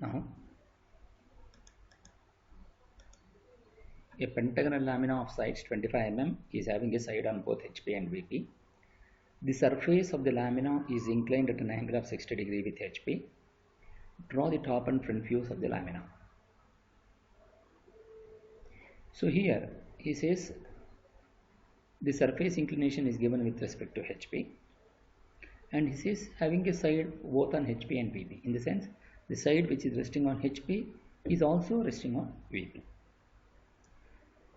Now, a pentagonal lamina of sides 25 mm is having a side on both HP and VP. The surface of the lamina is inclined at an angle of 60 degrees with HP. Draw the top and front views of the lamina. So here he says the surface inclination is given with respect to HP, and he says having a side both on HP and VP. In the sense, the side which is resting on HP is also resting on VP.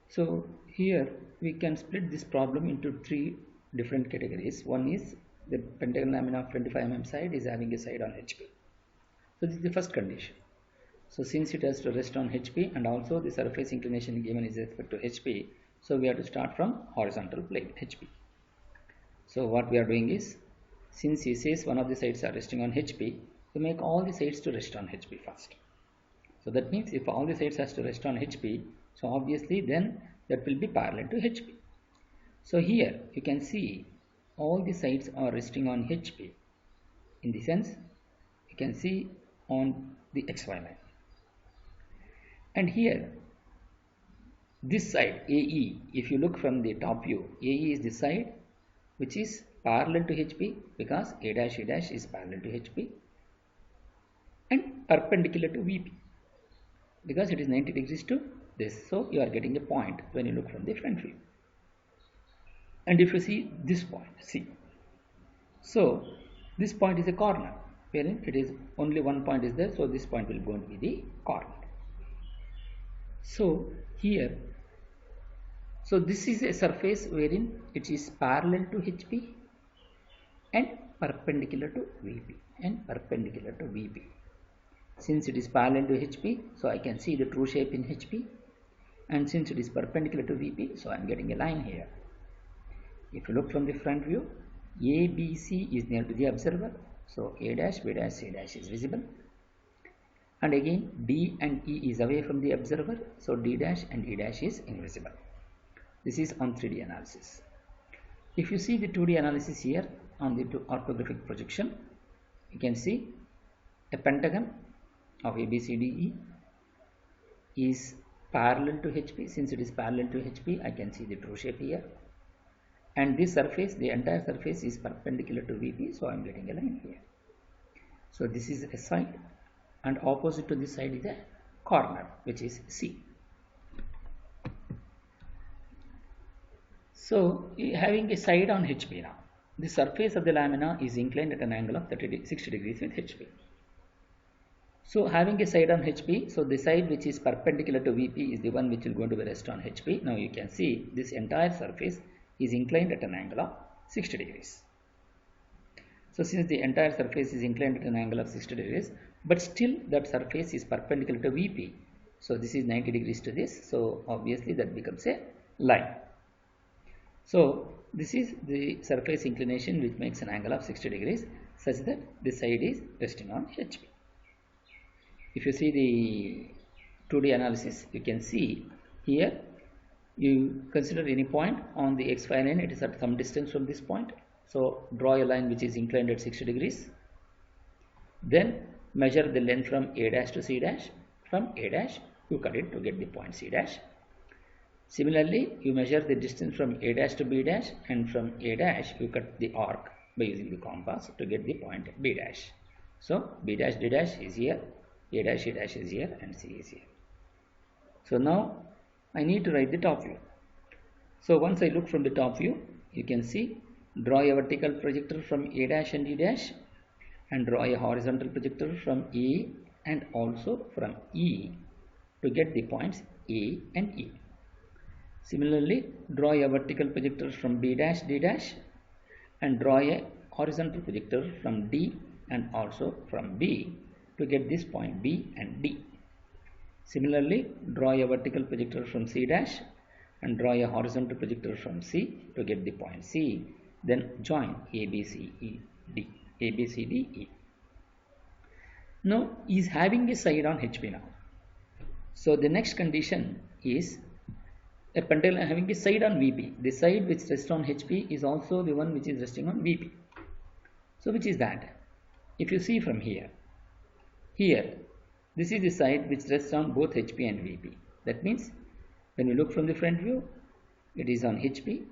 So here we can split this problem into three different categories. One is the pentagonal lamina of 25 mm side is having a side on HP. So this is the first condition. So since it has to rest on HP and also the surface inclination given is with respect to HP, so we have to start from horizontal plane HP. So what we are doing is, since he says one of the sides are resting on HP, we make all the sides to rest on HP first. So that means if all the sides has to rest on HP, so obviously then that will be parallel to HP. So here you can see all the sides are resting on HP. In the sense, you can see on the XY line. And here this side AE, if you look from the top view, AE is the side which is parallel to HP because A dash E dash is parallel to HP and perpendicular to VP because it is 90 degrees to this. So you are getting a point when you look from the front view. And if you see this point, see, so this point is a corner wherein it is only one point is there, so this point will going to be the corner. So here, so this is a surface wherein it is parallel to HP and perpendicular to VP Since it is parallel to HP, so I can see the true shape in HP, and since it is perpendicular to VP, so I am getting a line here. If you look from the front view, ABC is near to the observer, so A dash, B dash, C dash is visible. And again D and E is away from the observer, so D dash and E dash is invisible. This is on 3D analysis. If you see the 2D analysis here on the orthographic projection, you can see a pentagon of ABCDE is parallel to HP. Since it is parallel to HP, I can see the true shape here. And this surface, the entire surface is perpendicular to VP, so I am getting a line here. So this is a side, and opposite to this side is a corner, which is C. So having a side on HP now, the surface of the lamina is inclined at an angle of 60 degrees with HP. So having a side on HP, so the side which is perpendicular to VP is the one which will going to be rest on HP. Now you can see this entire surface is inclined at an angle of 60 degrees. So since the entire surface is inclined at an angle of 60 degrees, but still that surface is perpendicular to VP. So this is 90 degrees to this, so obviously that becomes a line. So this is the surface inclination which makes an angle of 60 degrees such that the side is resting on HP. If you see the 2D analysis, you can see here you consider any point on the XY line, it is at some distance from this point. So draw a line which is inclined at 60 degrees. Then measure the length from A dash to C dash. From A dash you cut it to get the point C dash. Similarly, you measure the distance from A dash to B dash, and from A dash you cut the arc by using the compass to get the point B dash. So B dash D dash is here, A dash E dash is here, and C is here. So now I need to write the top view. So once I look from the top view, you can see draw a vertical projector from A dash and E dash, and draw a horizontal projector from A and also from E to get the points A and E. Similarly, draw a vertical projector from B dash D dash, and draw a horizontal projector from D and also from B to get this point B and D. Similarly, draw a vertical projector from C dash and draw a horizontal projector from C to get the point C. Then join ABCD. Now he is having a side on HP now. So the next condition is a pentagon having a side on VP. The side which rests on HP is also the one which is resting on VP. So which is that? If you see from here, this is the side which rests on both HP and VP. That means when you look from the front view, it is on HP.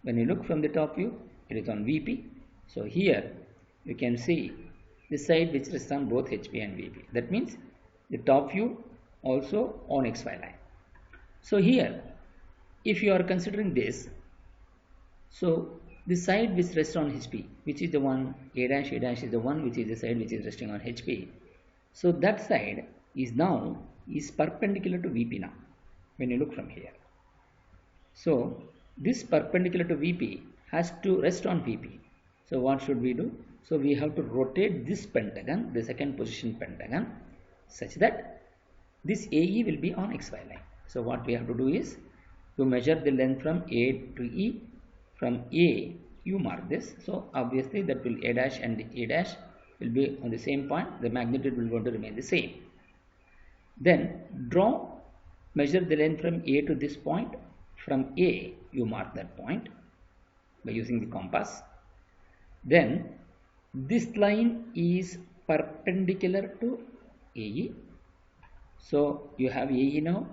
When you look from the top view, it is on VP. So here you can see the side which rests on both HP and VP. That means the top view also on XY line. So here, if you are considering this, so the side which rests on HP, which is the one A dash is the one which is the side which is resting on HP. So that side is now perpendicular to VP now when you look from here. So this perpendicular to VP has to rest on VP. So what should we do? So we have to rotate this pentagon, the second position pentagon, such that this AE will be on XY line. So what we have to do is to measure the length from A to E. From A you mark this. So obviously that will A dash and A dash will be on the same point. The magnitude will going to remain the same. Then measure the length from A to this point. From A you mark that point by using the compass. Then this line is perpendicular to AE. So you have AE now.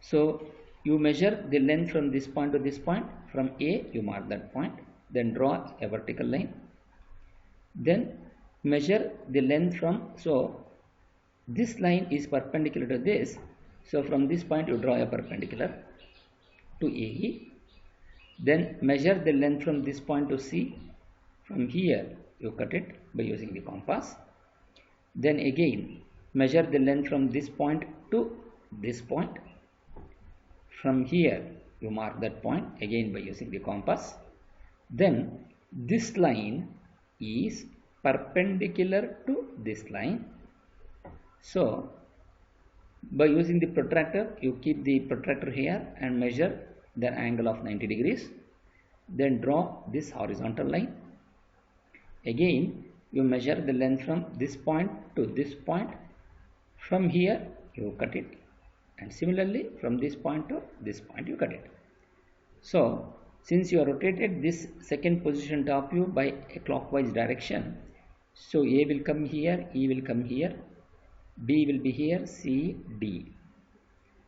So you measure the length from this point to this point. From A you mark that point. Then draw a vertical line. Then measure the length from, so this line is perpendicular to this. So from this point you draw a perpendicular to AE. Then measure the length from this point to C. From here you cut it by using the compass. Then again measure the length from this point to this point. From here you mark that point again by using the compass. Then this line is perpendicular to this line. So by using the protractor, you keep the protractor here and measure the angle of 90 degrees. Then draw this horizontal line. Again you measure the length from this point to this point. From here you cut it, and similarly from this point to this point you cut it. So since you have rotated this second position top view by a clockwise direction, so A will come here, E will come here, B will be here, C, D.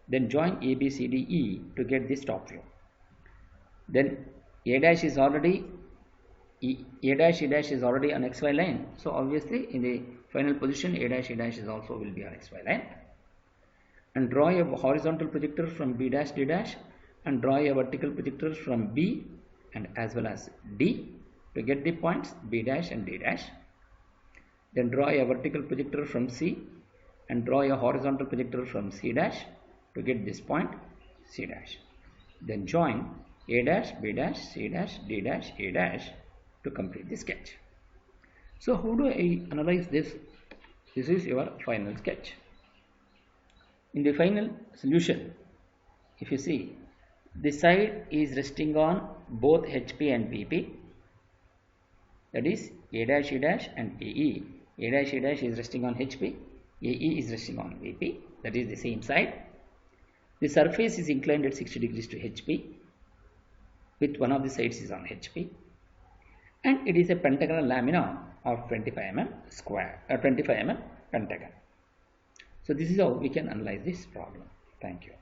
Then join A, B, C, D, E to get this top view. Then A dash is already A dash, E dash is already on XY line. So obviously in the final position A dash, E dash is also will be on XY line. And draw a horizontal projector from B dash, D dash, and draw a vertical projector from B and as well as D to get the points B dash and D dash. Then draw a vertical projector from C and draw a horizontal projector from C dash to get this point C dash. Then join A dash, B dash, C dash, D dash, A dash to complete the sketch. So how do I analyze this? This is your final sketch. In the final solution, if you see, the side is resting on both HP and VP, that is A dash, E dash and AE. A dash, E dash is resting on HP, AE is resting on VP, that is the same side. The surface is inclined at 60 degrees to HP, with one of the sides is on HP, and it is a pentagonal lamina of 25 mm square, 25 mm pentagon. So this is how we can analyze this problem. Thank you.